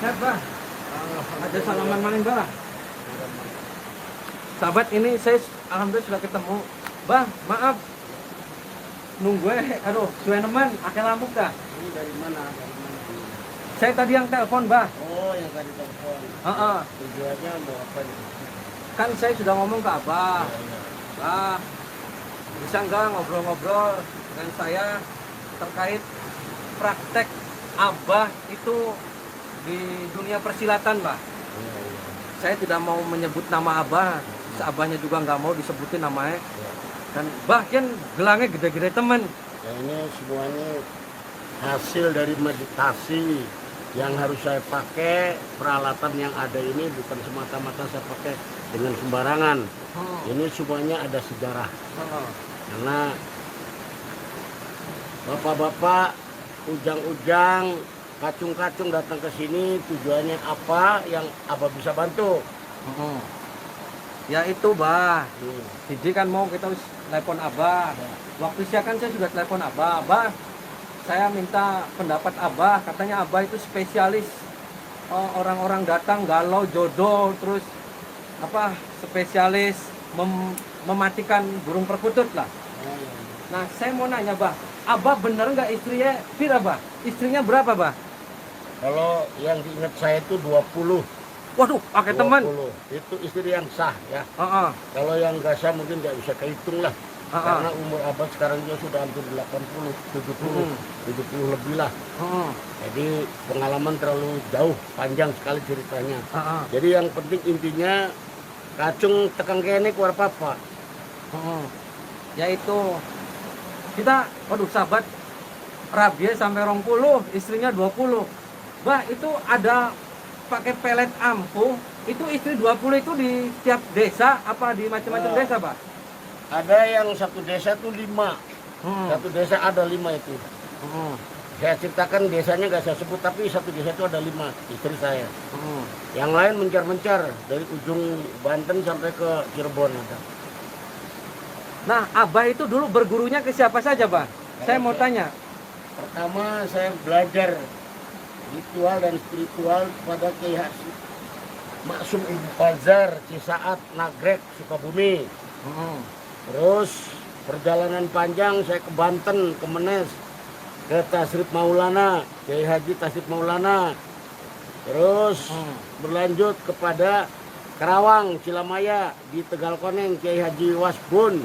Sehat, Bah? Ada salaman maning, Bah? Sahabat, ini saya alhamdulillah sudah ketemu. Bah, maaf. Nunggu aduh, suwe nemen, akeh lampu dah. Ini dari mana? Dari mana? Saya tadi yang telepon, Bah. Oh, yang tadi telepon. Heeh. Tujuannya mau apa nih? Kan saya sudah ngomong ke Abah. Iya. Bah, bisa nggak ngobrol-ngobrol dengan saya terkait praktek Abah itu di dunia persilatan, Bah. Iya, iya. Saya tidak mau menyebut nama Abah, seabahnya juga nggak mau disebutin namanya. Iya. Dan bahkan gelangnya gede-gede temen. Ya, ini semuanya hasil dari meditasi yang harus saya pakai. Peralatan yang ada ini bukan semata-mata saya pakai dengan sembarangan. Ini semuanya ada sejarah. Karena bapak-bapak, ujang-ujang, kacung-kacung datang ke sini tujuannya apa yang Abah bisa bantu. Ya itu, Bah. Hmm. Jadi kan mau kita telepon Abah. Waktu saya kan saya sudah telepon Abah. Abah, saya minta pendapat Abah. Katanya Abah itu spesialis orang-orang datang galau jodoh, terus apa spesialis mematikan burung perkutut lah. Nah, saya mau nanya, Bah. Abah bener nggak istrinya pira, Bah? Istrinya berapa, Bah? Kalau yang diingat saya itu 20. Waduh, pakai teman. 20. Itu istri yang sah ya. Heeh. Kalau yang nggak sah mungkin nggak bisa kehitung lah. Karena umur Abah sekarang juga sudah hampir 80, 70, 70 lebih lah. Jadi pengalaman terlalu jauh, panjang sekali ceritanya. Jadi yang penting intinya kacung tekan kene keluar papa. Yaitu kita, waduh sahabat, Rabia sampai 20, istrinya 20. Bah, itu ada pakai pelet ampuh, itu istri 20 itu di tiap desa apa di macam-macam desa, Bah? Ada yang satu desa tuh 5. Satu desa ada 5 itu. Saya ceritakan desanya nggak saya sebut, tapi satu desa itu ada 5 istri saya. Yang lain mencar-mencar dari ujung Banten sampai ke Cirebon ada. Nah, Abah itu dulu bergurunya ke siapa saja, Bah? Saya mau tanya. Pertama saya belajar ritual dan spiritual pada Kiai Hasyim Maksum Ibu Fazar, Cisaat, Nagrek, Sukabumi. Terus perjalanan panjang saya ke Banten, ke Menes, ke Tasrif Maulana, Kiai Haji Tasrif Maulana. Terus berlanjut kepada Karawang, Cilamaya, di Tegal Koneng, Kiai Haji Wasbun.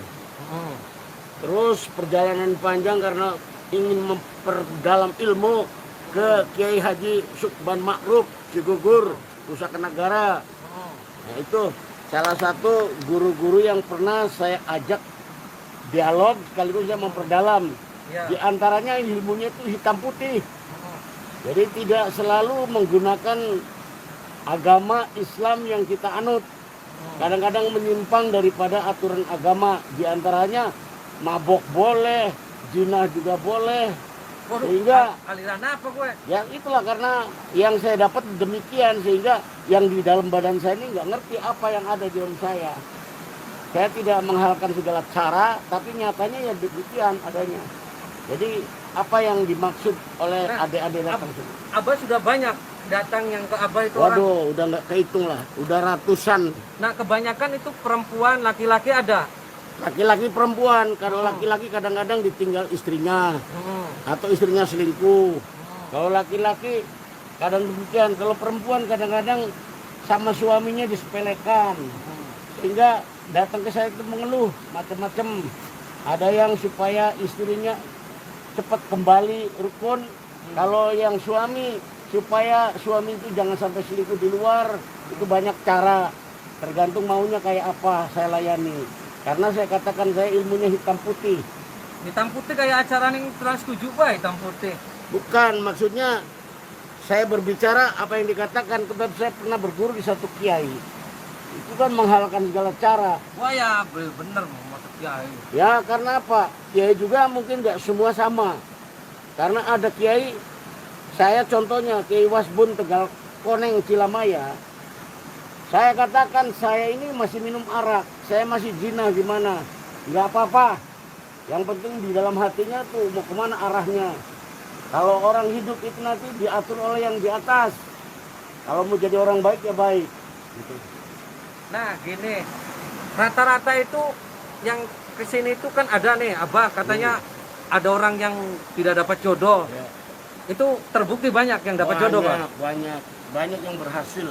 Terus perjalanan panjang karena ingin memperdalam ilmu ke Kiai Haji Sukban Ma'ruf, Cigugur, Nusa Tenggara. Nah, itu salah satu guru-guru yang pernah saya ajak dialog sekaligus saya memperdalam. Di antaranya ilmunya itu hitam putih. Jadi tidak selalu menggunakan agama Islam yang kita anut. Kadang-kadang menyimpang daripada aturan agama. Di antaranya mabok boleh, zina juga boleh. Sehingga aliran apa gue? ya itulah karena yang saya dapat demikian, sehingga yang di dalam badan saya ini nggak ngerti apa yang ada di dalam saya. Saya tidak menghalalkan segala cara, tapi nyatanya ya demikian adanya. Jadi apa yang dimaksud oleh adik-adik datang sini? Abah sudah banyak datang yang ke Abah itu orang. Waduh, udah nggak kehitung lah, udah ratusan. Nah, kebanyakan itu perempuan, laki-laki ada. Laki-laki perempuan, kalau laki-laki kadang-kadang ditinggal istrinya atau istrinya selingkuh. Kalau laki-laki kadang demikian, kalau perempuan kadang-kadang sama suaminya disepelekan. Sehingga datang ke saya itu mengeluh macam-macam. Ada yang supaya istrinya cepat kembali rukun. Kalau yang suami supaya suami itu jangan sampai selingkuh di luar. Itu banyak cara, tergantung maunya kayak apa saya layani. Karena saya katakan saya ilmunya hitam putih. Hitam putih kayak acara ning Trans 7, Pak, hitam putih. Bukan, maksudnya saya berbicara apa yang dikatakan, sebab saya pernah berguru di satu kiai. Itu kan menghalalkan segala cara. Wah ya, bener maksud kiai. Ya karena apa? Kiai juga mungkin nggak semua sama. Karena ada kiai, saya contohnya Kiai Wasbun Tegal Koneng Cilamaya. Saya katakan saya ini masih minum arak, saya masih zina gimana? Nggak apa-apa. Yang penting di dalam hatinya tuh mau kemana arahnya. Kalau orang hidup itu nanti diatur oleh yang di atas. Kalau mau jadi orang baik ya baik. Gitu. Nah gini, rata-rata itu yang kesini itu kan ada nih Abah katanya ada orang yang tidak dapat jodoh. Ya. Itu terbukti banyak yang dapat jodoh, Pak. Banyak yang berhasil.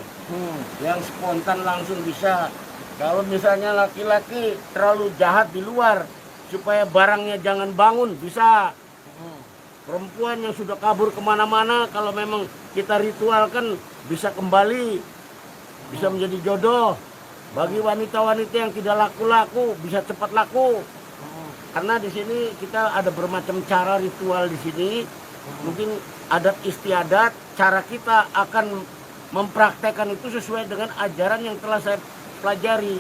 Yang spontan langsung bisa. Kalau misalnya laki-laki terlalu jahat di luar supaya barangnya jangan bangun, bisa. Perempuan yang sudah kabur kemana-mana, kalau memang kita ritualkan bisa kembali, bisa menjadi jodoh. Bagi wanita-wanita yang tidak laku-laku bisa cepat laku. Karena di sini kita ada bermacam cara ritual di sini. Mungkin adat istiadat, cara kita akan mempraktekkan itu sesuai dengan ajaran yang telah saya pelajari.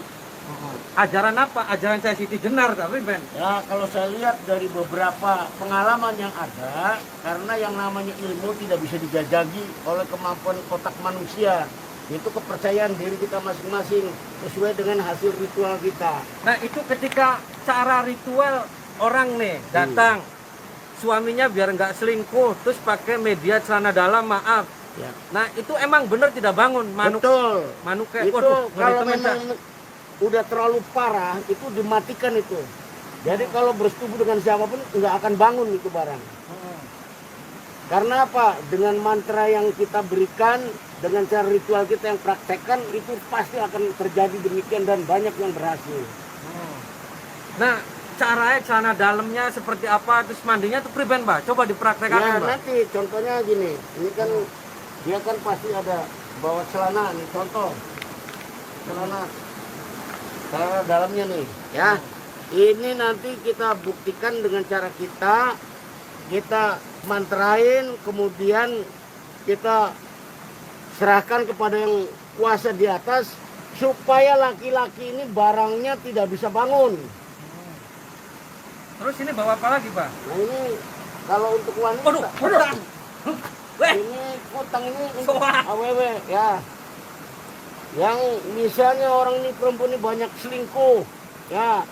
Ajaran apa? Ajaran saya Siti Jenar tapi Ben. Ya kalau saya lihat dari beberapa pengalaman yang ada, karena yang namanya ilmu tidak bisa dijajagi oleh kemampuan otak manusia. Itu kepercayaan diri kita masing-masing sesuai dengan hasil ritual kita. Nah itu ketika cara ritual orang nih datang, suaminya biar nggak selingkuh, terus pakai media celana dalam, maaf. Ya. Nah itu emang benar tidak bangun manuk. Betul. Manuk kayak Itu waduh, kalau ngeri temen, memang udah terlalu parah itu dimatikan itu. Jadi kalau bersetubuh dengan siapapun nggak akan bangun itu barang. Karena apa? Dengan mantra yang kita berikan, dengan cara ritual kita yang praktekkan, itu pasti akan terjadi demikian dan banyak yang berhasil. Nah caranya celana dalamnya seperti apa, terus mandinya tuh pribadi Mbak, coba dipraktekkan Ya Mbak. nanti contohnya gini, ini kan dia kan pasti ada bawa celana nih, contoh celana dalamnya nih, ya. Ini nanti kita buktikan dengan cara kita mantrain, kemudian kita serahkan kepada yang kuasa di atas supaya laki-laki ini barangnya tidak bisa bangun. Terus ini bawa apa lagi Pak? Nah ini kalau untuk wanita, Waduh, kutang. Weh, ini kutang ini untuk Wah. AWW ya. Yang misalnya orang ini perempuan ini banyak selingkuh, ya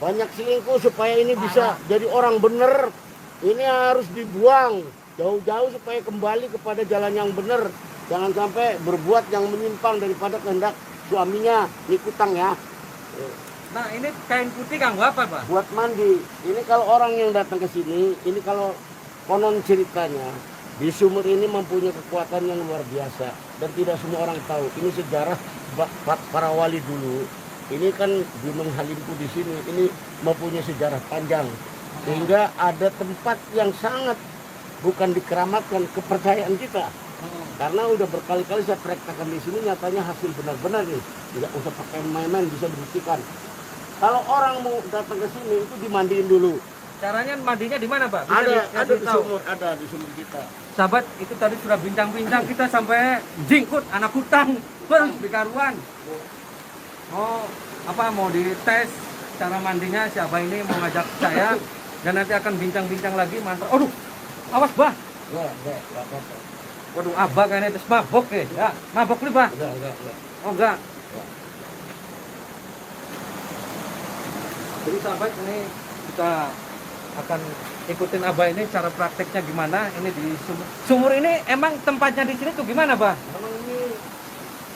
banyak selingkuh supaya ini bisa jadi orang bener. Ini harus dibuang jauh-jauh supaya kembali kepada jalan yang benar. Jangan sampai berbuat yang menyimpang daripada kehendak suaminya. Ini kutang ya. Nah ini kain putih Kang buat apa Pak? Buat mandi. Ini kalau orang yang datang ke sini, ini kalau konon ceritanya di sumur ini mempunyai kekuatan yang luar biasa dan tidak semua orang tahu. Ini sejarah para wali dulu. Ini kan Gunung Halimpu di sini. Ini mempunyai sejarah panjang. Sehingga ada tempat yang sangat bukan dikeramatkan kepercayaan kita. Karena udah berkali-kali saya praktekkan di sini, nyatanya hasil benar-benar nih. Tidak usah pakai main-main, bisa dibuktikan. Kalau orang mau datang ke sini itu dimandiin dulu. Caranya mandinya di mana Pak? Bisa Ada di tahu? sumur, ada di sumur kita. Sahabat, itu tadi sudah bincang-bincang kita sampai jingkut anak hutan di karuan. Oh, apa mau dites cara mandinya, siapa ini mau ngajak saya dan nanti akan bincang-bincang lagi mantra. Aduh, awas Bah. Enggak apa-apa. Waduh, Abah kayaknya terus mabok ya. Ya, mabok nih Bah. Enggak. Oh enggak. Jadi sahabat, ini kita akan ikutin Abah ini cara prakteknya gimana. Ini di sumur. Sumur ini emang tempatnya di sini tuh gimana Bah? Memang ini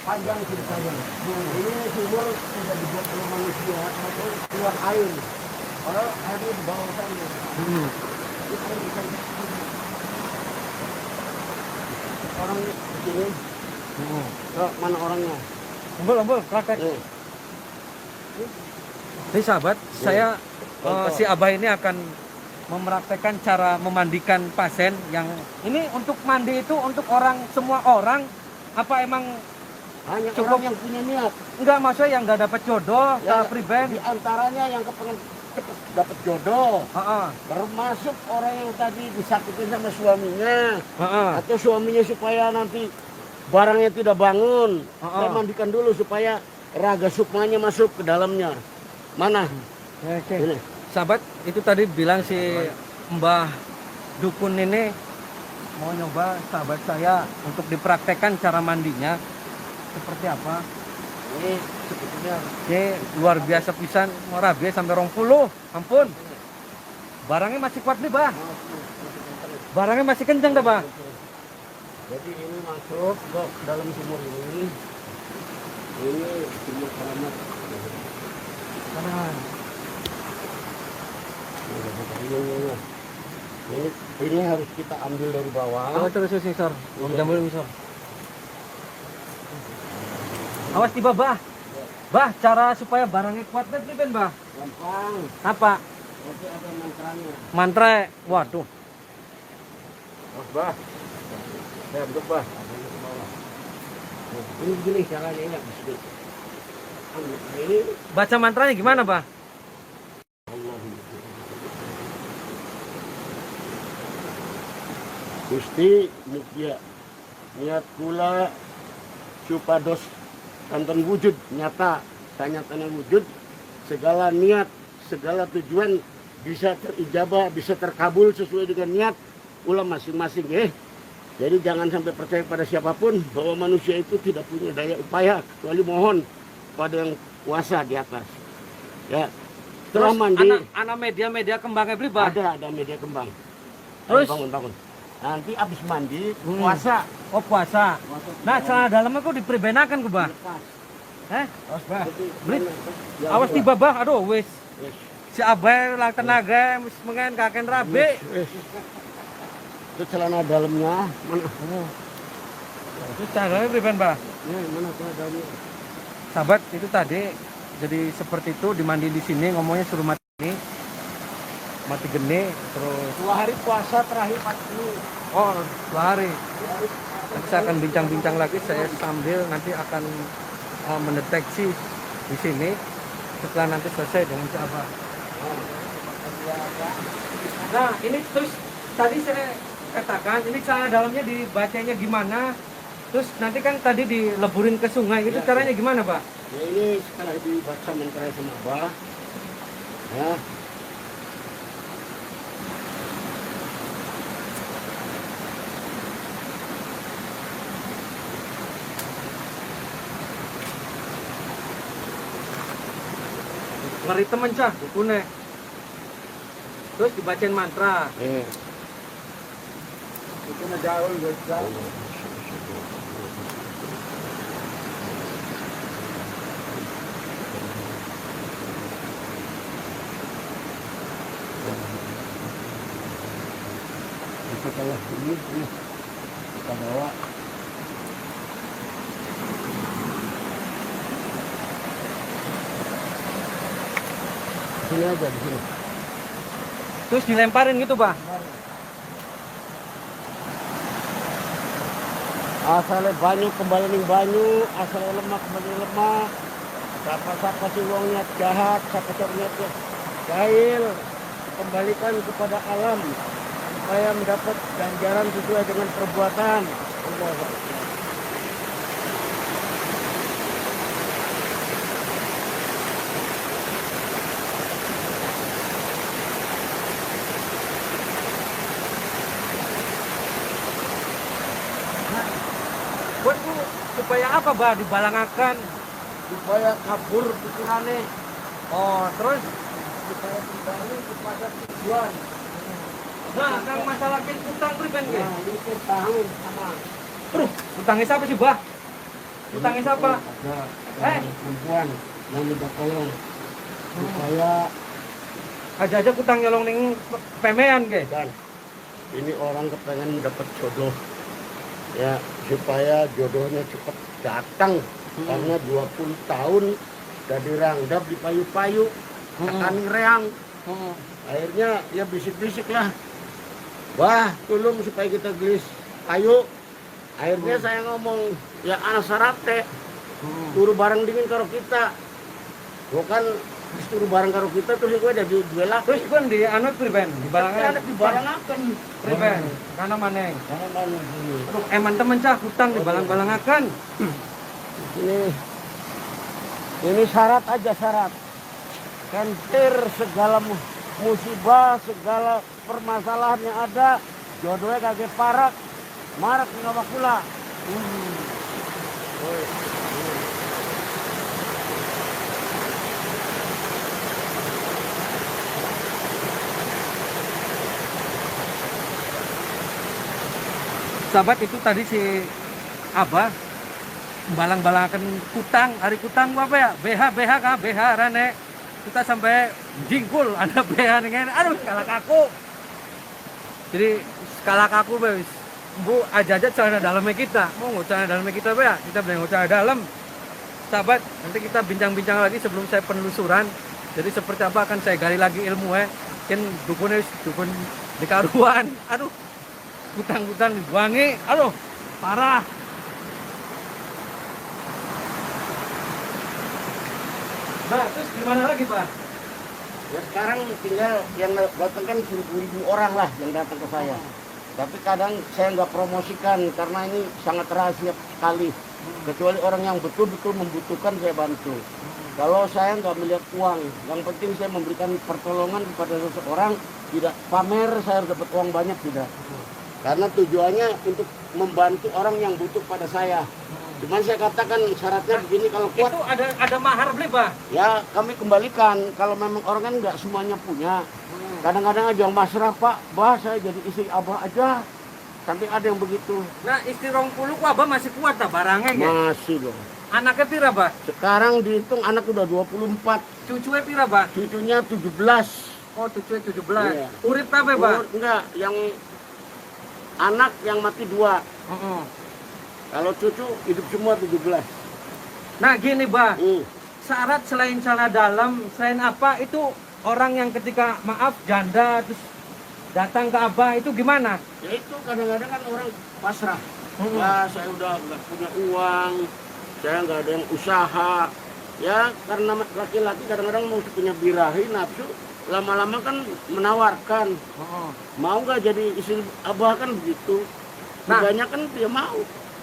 panjang ceritanya. Ini sumur tidak dibuat oleh manusia, atau keluar air. Kalau airnya di bawah sana. Ini air bisa orang di sini. Mana orangnya? Umbul, praktek. Jadi sahabat, saya si Abah ini akan mempraktekkan cara memandikan pasien yang ini untuk mandi itu untuk semua orang apa emang Hanya cukup orang yang punya niat. enggak, maksudnya yang enggak dapat jodoh, Ya, pribadi. di antaranya yang kepengen cepet dapat jodoh, Heeh. termasuk orang yang tadi disakitin sama suaminya, Heeh. atau suaminya supaya nanti barangnya tidak bangun. Saya mandikan dulu supaya raga sukmanya masuk ke dalamnya. Mana? Oke. Ini. Sahabat, itu tadi bilang si Mbah Dukun ini mau nyoba sahabat saya untuk dipraktekkan cara mandinya seperti apa. Ini sebetulnya Ini luar biasa pisan, rabies sampai 20. Ampun. Barangnya masih kuat nih, Bah. Barangnya masih kencang dah, Bah. Jadi ini masuk ke dalam sumur ini. Ini sumur keramat. Kanan. Ini harus kita ambil dari bawah. Oh, terus sensor. Jamur sensor. Awas tiba, Bah. Bah, cara supaya barangnya kuat kan priben, Bah? Gampang. Apa? Nanti ada mantranya. Mantra. Waduh. Oh, Bah. Ya, bentuk, Bah. Ini begini caranya ya, bismillah. Ini Baca mantranya gimana, Bah? Gusti mukia niat kula supados kanton wujud nyata sanyatana wujud segala niat segala tujuan bisa terijabah bisa terkabul sesuai dengan niat kula masing-masing jadi jangan sampai percaya pada siapapun bahwa manusia itu tidak punya daya upaya kecuali mohon pada yang kuasa di atas ya setelah mandi anak media kembangnya beli, Bah? ada media kembang. Terus? Bangun nanti habis mandi puasa. Oh, puasa. Nah, celana dalamnya kok dipribenakan ku, Bah? Lepas. Awas, Bah. Beli. Awas tiba, Bah. Aduh, wis. Si Abai lang tenaga wis mengen kaken rabe. Itu celana dalamnya mana? Itu caranya priben, Bah? Mana celana dalamnya? Sahabat, itu tadi jadi seperti itu dimandi di sini ngomongnya suruh mati geni terus 2 hari puasa terakhir pasti. oh 2 hari nanti saya akan bincang-bincang lagi saya sambil nanti akan mendeteksi di sini setelah nanti selesai dengan siapa. Nah ini terus tadi saya katakan ini cara dalamnya dibacanya gimana terus nanti kan tadi dileburin ke sungai itu caranya gimana, Pak? Ya ini setelah dibaca mantra sama Abah ya Ngeri temen cah, bukune. Terus dibacain mantra. itu jauh gitu. Setelah ini kita bawa sini aja di sini. Terus dilemparin gitu, Pak? Asalnya banyu kembali ning banyu, asalnya lemah kembali lemah. Siapa sih wong niat jahat, siapa niat jahil, kembalikan kepada alam supaya mendapat ganjaran sesuai dengan perbuatan. Buat supaya apa, Bah? Dibalangakan Supaya kabur pikirannya, oh terus supaya kembali kepada tujuan. nah kang masalah utang priben ge Nah, ini tahun sama. utangnya siapa sih, Bah? Utangnya siapa? Ada perempuan yang minta tolong supaya Aja utang nyolong ning pemean ge dan ini orang kepengen dapat jodoh ya supaya jodohnya cepat datang karena 20 tahun udah dirangdap di payu-payu tekanin reang akhirnya ya bisik-bisik lah wah tolong supaya kita gelis kayu akhirnya saya ngomong ya anak sarate turu barang dingin karo kita bukan turu barang karo kita terus gue ada dua laku terus kan di anu priben dibalangakan dibalangaken priben karena maneng karena mana gini eman temen cah hutang dibalang-balangakan ini syarat aja syarat kentir segala musibah segala permasalahan yang ada jodohnya kagak parak marak nggak bakula sahabat, itu tadi si Abah balang-balangan kutang, hari kutang apa ya? BH kah? BH rane. Kita sampai jingkul ada BH dengan aduh kalak aku. Jadi kalak aku wis. Bu aja celana dalamnya kita. Mau nggak celana dalamnya kita apa ya? Kita beli celana dalam. Sahabat, nanti kita bincang-bincang lagi sebelum saya penelusuran. Jadi seperti apa akan saya gali lagi ilmu ya. Kan dukun di karuan. Aduh. Kutang-kutang dibuangi. Aduh, parah. Nah, terus gimana lagi, Pak? Ya sekarang tinggal yang datang kan 10.000 orang lah yang datang ke saya. Tapi kadang saya nggak promosikan karena ini sangat rahasia sekali. Kecuali orang yang betul-betul membutuhkan saya bantu. Kalau saya nggak melihat uang, yang penting saya memberikan pertolongan kepada seseorang, tidak pamer saya dapat uang banyak, tidak. Karena tujuannya untuk membantu orang yang butuh pada saya. Cuman saya katakan syaratnya begini, kalau kuat Itu ada mahar beli, Pak? ya kami kembalikan. Kalau memang orang kan nggak semuanya punya. Kadang-kadang aja yang masrah, Pak, bah saya jadi istri Abah aja. Sampai ada yang begitu. Nah, istri 20 ku Abah masih kuat tak barangnya ya? Masih dong. Anaknya pira, Pak? Sekarang dihitung anak udah 24, Cucunya pira, Pak? cucunya 17. Oh, cucunya 17. Iya. Urip apa, Pak? Enggak, yang anak yang mati 2. Heeh. Kalau cucu hidup semua 17. Nah, gini, Pak. Hmm. Syarat selain celana dalam, selain apa itu orang yang ketika maaf janda terus datang ke Abah itu gimana? Ya itu kadang-kadang kan orang pasrah. Hmm. Ya saya udah nggak punya uang, saya nggak ada yang usaha. Ya karena laki-laki kadang-kadang mau punya birahi nafsu, lama-lama kan menawarkan. Heeh. Mau nggak jadi istri Abah kan begitu. Nah. Kebanyakan dia mau.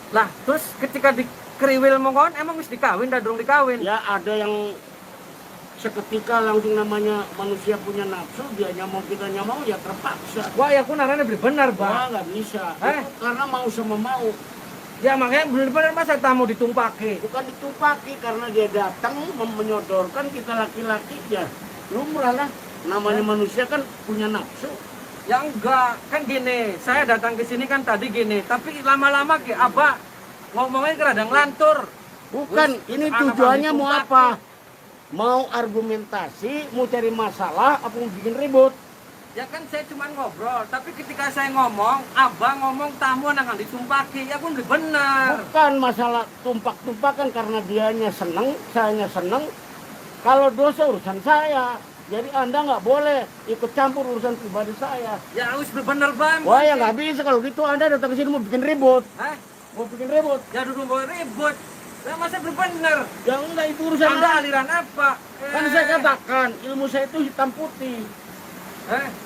Lah, terus ketika di kriwil mongkon emang wis dikawin dah durung dikawin. Ya ada yang seketika langsung namanya manusia punya nafsu, dianya mau kitanya mau ya terpaksa. Wah, ya aku narane bener, Pak. Wah nggak bisa. Eh? Itu karena mau sama mau. Ya makanya bener-bener masa tamu ditumpaki. Bukan ditupaki karena dia datang menyodorkan kita laki-laki ya lumrah lah. Namanya manusia kan punya nafsu. Ya enggak, kan gini, saya datang ke sini kan tadi gini, tapi lama-lama ke Abah ngomongnya kerada ngelantur. Bukan, Wis, ini anak tujuannya mau ditumpaki. apa? Mau argumentasi, mau cari masalah, apa mau bikin ribut? Ya kan saya cuma ngobrol, tapi ketika saya ngomong, Abah ngomong tamu akan ditumpaki, ya pun bener. Bukan masalah tumpak-tumpakan karena dianya seneng, sayanya seneng. Kalau dosa urusan saya. Jadi Anda nggak boleh ikut campur urusan pribadi saya. Ya harus bener, Bang. Wah ya nggak bisa kalau gitu Anda datang ke sini mau bikin ribut. Hah? Mau bikin ribut. Ya duduk mau ribut. Ya masa bener. Ya enggak itu urusan Anda Anda. aliran apa? Kan saya katakan ilmu saya itu hitam putih.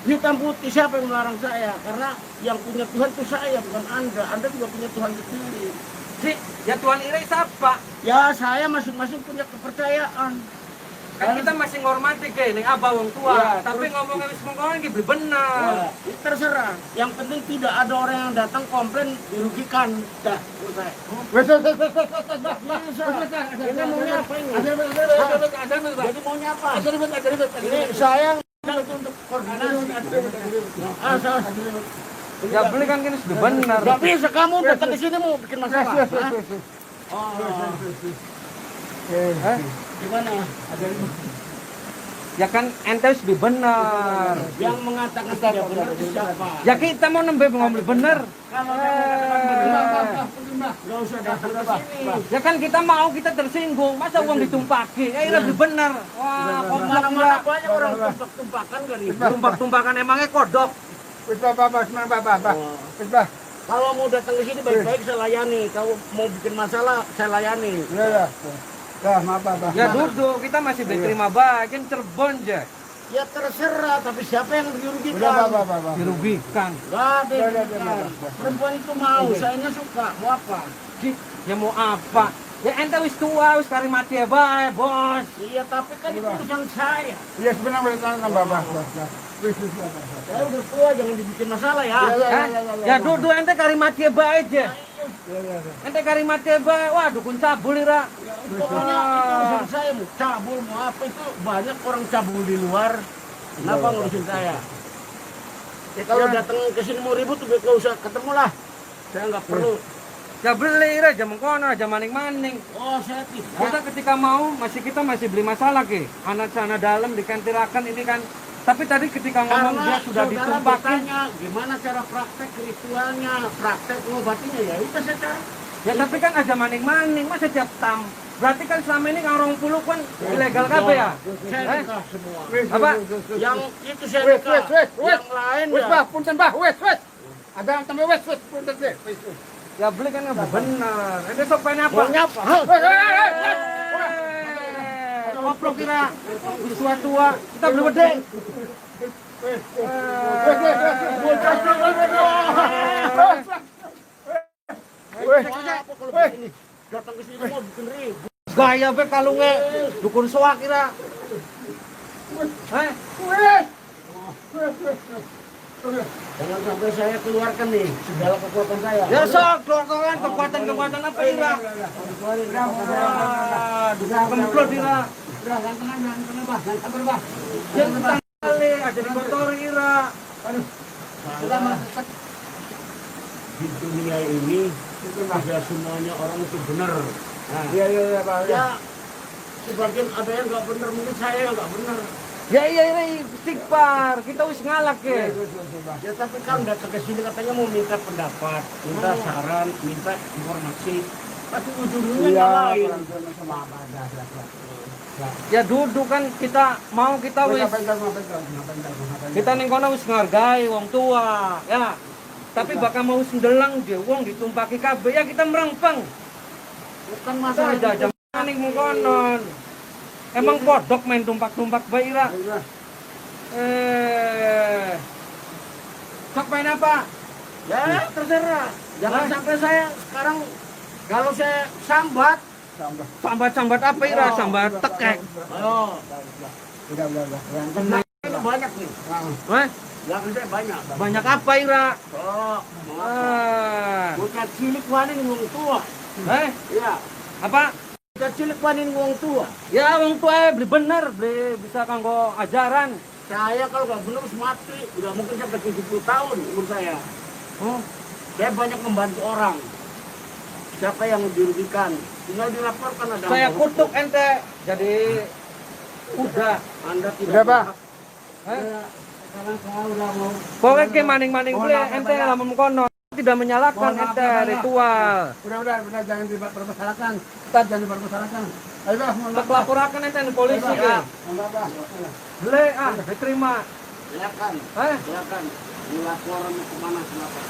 Hitam putih siapa yang melarang saya? Karena yang punya Tuhan itu saya bukan Anda. Anda juga punya Tuhan sendiri. Si, ya Tuhan Ira siapa? Ya saya masing-masing punya kepercayaan. Kan kita masih ngormati ke ini Abah wong tua, Ya, tapi terus- ngomongnya wis mongkon iki bener. Wah, itu terserah. Yang penting tidak ada orang yang datang komplain dirugikan. Dah, selesai. Bisa. Ini maunya apa ini? Jadi maunya apa? Ini saya itu untuk koordinasi. Salah. Ya beli kan ini sudah bener. Gak bisa kamu datang ke sini mau bikin masalah. Hah? Oh, Hah? gimana? Ya kan ente sudah bener. Yang mengatakan tidak benar itu siapa? Ya kita mau nembe ngomong bener. Kalau nggak usah datang ke sini. Ya kan kita mau kita tersinggung, masa uang ditumpaki? Ya ini lebih bener. Wah, kompak Mana-mana banyak orang tumpak-tumpakan kan itu. tumpak-tumpakan emangnya kodok. Kalau mau datang ke sini baik-baik saya layani. Kalau mau bikin masalah saya layani. Ya duduk, kita masih diterima baik, kan Cirebon aja. Ya terserah, tapi siapa yang dirugikan? Dirugikan. Gak ada yang dirugikan. Perempuan itu mau, sayanya suka. Mau apa? Cik, ya mau apa? Ya ente wis tua, wis kari mati ya bae, bos. Iya, tapi kan itu urusan saya. Iya sebenarnya Bapak. Saya udah tua, jangan dibikin masalah ya. Hah? Ya duduk ente kari mati ya bae aja. Ente kari mati ya bae, wah dukun cabul ira. Pokoknya itu urusan saya, mau cabul, mau apa itu banyak orang cabul di luar. Kenapa ngurusin saya? Ya kalau datang ke sini mau ribut, gak usah ketemu lah. Saya nggak perlu. Ya beli aja mengkono aja maning-maning. Oh, saya tidak. Kita ketika mau kita masih beli masalah ke. Anak sana dalam dikantirakan ini kan. Tapi tadi ketika ngomong Karena dia sudah saudara ditumpakin. bertanya, gimana cara praktek ritualnya, praktek ngobatinya, ya itu saja. Ya tapi kan aja maning-maning masa tiap tam. Berarti kan selama ini kan orang puluh kan ilegal kabeh ya. Saya Eh? nikah semua. Apa? Yang itu saya Wes, nikah. wes. Yang lain Wes, ya. Bah, punten, Bah, wes. Ada yang tambah wes, punten deh. Wes. Ya beli kan nggak benar. Ini sok pengen apa? Mau nyapa? Koplok kira tua-tua kita beli wedeng. Datang ke sini mau bikin ribut. Gaya be kalungnya dukun soak kira. Jangan sampai saya keluarkan nih segala kekuatan saya. Ya sok keluarkan kekuatan apa kira? Dukun kemplot kira. Jangan tenang, Bah. Jangan sabar, Bah. Jangan kali aja dikotori kira. Selama di dunia ini tidak semuanya orang itu benar. Nah, Iya, Pak. ya sebagian ada yang nggak benar, mungkin saya yang nggak benar. Ya iya istighfar kita wis ngalak ya. Ya tapi kan datang ke sini katanya mau minta pendapat, minta saran, minta informasi. Tapi ujungnya Iya, yang lain. sama apa ada. Ya duduk kan kita mau kita wis kita ning kono wis ngargai wong tua ya. Tapi bakal mau sendelang dia wong ditumpaki kabeh ya kita merengpeng. Bukan Kita masalah aja aja maning mung konon. Emang podok main tumpak-tumpak bae ira. Sok main apa? Ya terserah. Jangan sampai saya sekarang kalau saya sambat, Sambat-sambat apa ira? Sambat tekek. ayo. Udah. Tenang itu banyak nih. Hah? Belakang saya banyak. Banyak apa ira? Oh, Ah. bukan cilik wanin wong tua. Iya. Apa? Bukan cilik wanin wong tua. Ya wong tua beli bener, beli bisa kanggo ajaran. Saya kalau nggak benar harus mati. Udah mungkin sampai 70 tahun umur saya. Oh, Saya banyak membantu orang. Siapa yang dirugikan? Tinggal dilaporkan ada. saya kutuk ente jadi udah. Anda tidak. Udah, Pak. Eh? Sekarang saya udah mau. Pokoknya ke maning-maning beli ente lamun kono tidak menyalahkan ente ritual. Udah, jangan dipermasalahkan. Tad jangan dipermasalahkan. Ayo, Bah, mohon Untuk maaf. laporakan ente di polisi ke. Mohon maaf, Bah. Beli diterima. Silakan. Eh? Silakan. Dilaporan kemana kenapa?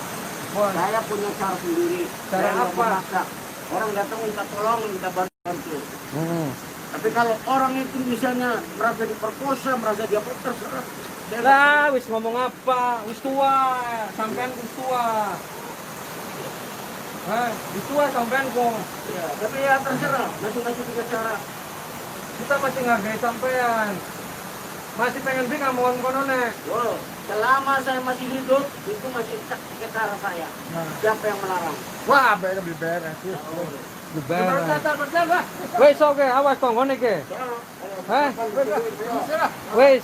Wah, Saya punya cara sendiri. Cara Saya nggak apa? memaksa. Orang datang minta tolong, minta bantu. hmm. Tapi kalau orang itu misalnya merasa diperkosa, merasa dia terserah. Saya nggak- Lah, wis ngomong apa? Wis tua, sampean wis tua. Wis tua sampean kok. Ya, tapi ya terserah. Masing-masing punya cara. Kita masih ngargai sampean. Masih pengen beli ngomong kono nek. Wow, selama saya masih hidup, itu masih ke cara saya. Siapa yang melarang? Wah, beres beli beres. Lebaran. Wis oke, awas kok ngene iki. Hah? Wis.